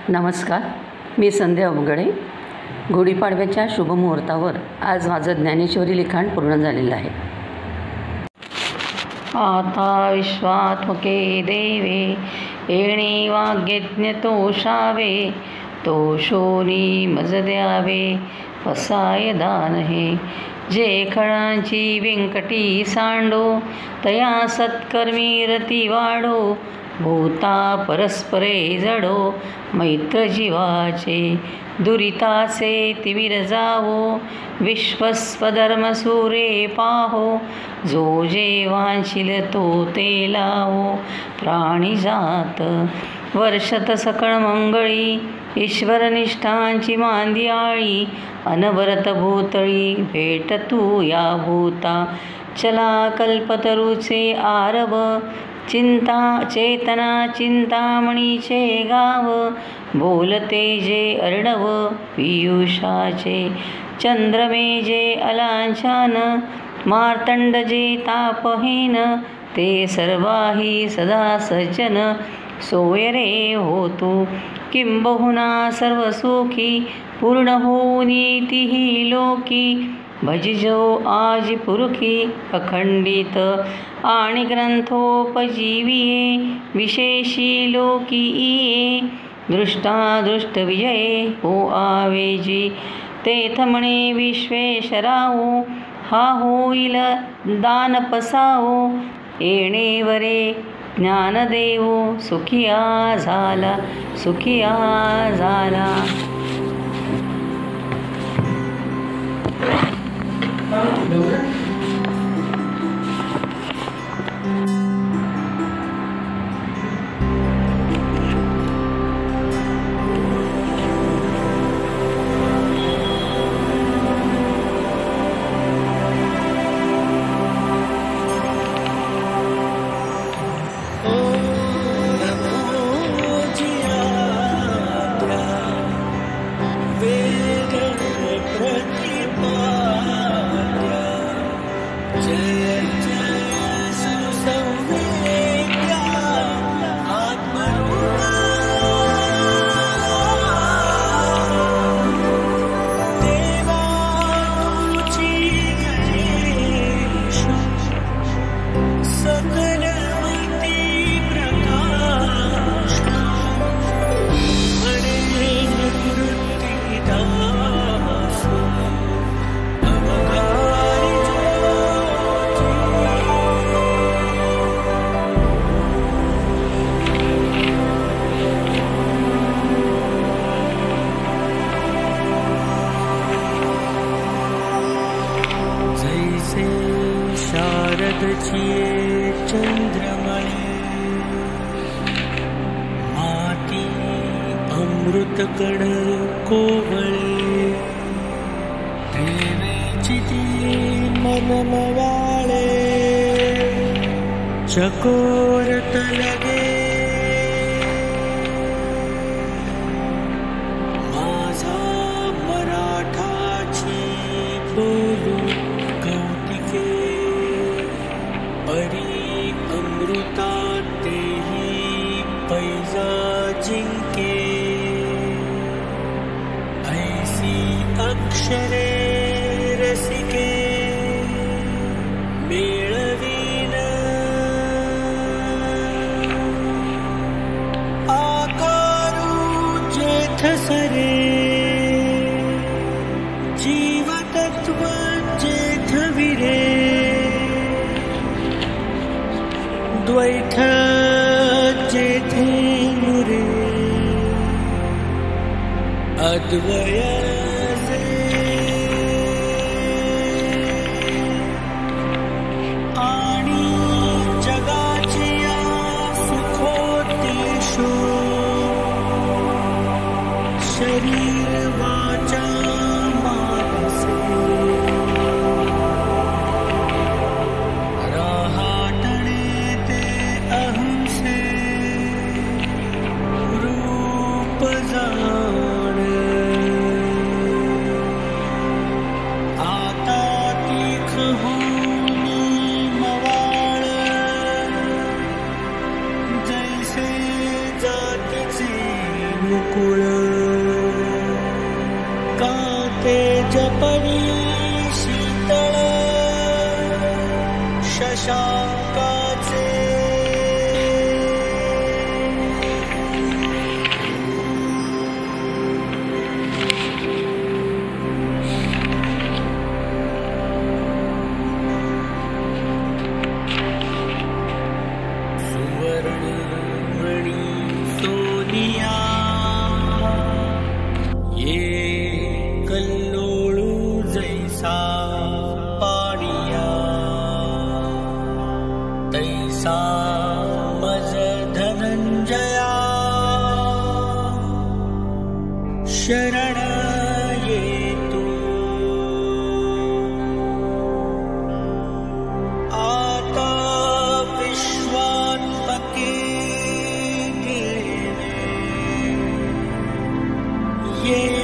नमस्कार, मी संध्या उमगडे. गुढीपाडव्याच्या शुभमुहूर्तावर आज माझं ज्ञानेश्वरी लिखाण पूर्ण झालेलं आहे. आता विश्वात्मके देवे येणे वाग्यज्ञ तोषावे, तोषोनी मज द्यावे वसाय दान हे. जे खळांची व्यंकटी सांडो, तया सत्कर्मी रती वाढो. भूता परस्परे जडो, मैत्र जीवाचे दुरिताचे तिमिर जावो. विश्वस्वधर्मसूरे पाहो, जो जे वांछिल तो ते लावो. प्राणी जात वर्षत सकळ मंगळी, ईश्वरनिष्ठांची मांदी आळी. अनवरत भूतळी भेट तू या भूता, चला कल्पतरूचे आरव. चिंता चेतना चिंतामणीचे गाव, बोलते जे अर्णव पियुषाचे. चंद्रमे जे अलांछन, मार्तंड जे तापहीन. ते सर्वाही सदा सज्जन, सोय रे होतू किंबहुना सर्वसुखी. पूर्ण होऊनी तिही लोकी, भजिजो आजी पुरुखी. अखंडित आणि ग्रंथोपजीविये, विशेषी लोकी इये. दृष्टादृष्ट विजये हो आवेजी, तेथ म्हणे विश्वेश्वराओ. हा होईल दान पसाओ, येणे वरे ज्ञानदेवो. सुखिया झाला सुखिया झाला. शारदचिये चंद्रमणे, माती अमृतकण कोवळे. देवेची ती मनमवाळे, चकोरत लगे. माझा मराठाची बोलू कौतिके, परी अमृता तेही पैजा जिंके. ऐसी अक्षरे रसिके मेळवीन, आकारू जेथ सरे. जीवतत्व जेथ विरे, द्वैथ जेथे नुरे. अद्वय आणि जगाची सुखोत्तेषु, शरीर वाचा मानसे. रूप जाण गोकुळ काते जपरी शीतळ शशांकाचे तैसा मज धनंजया शरण येतो आता विश्वात्मके ये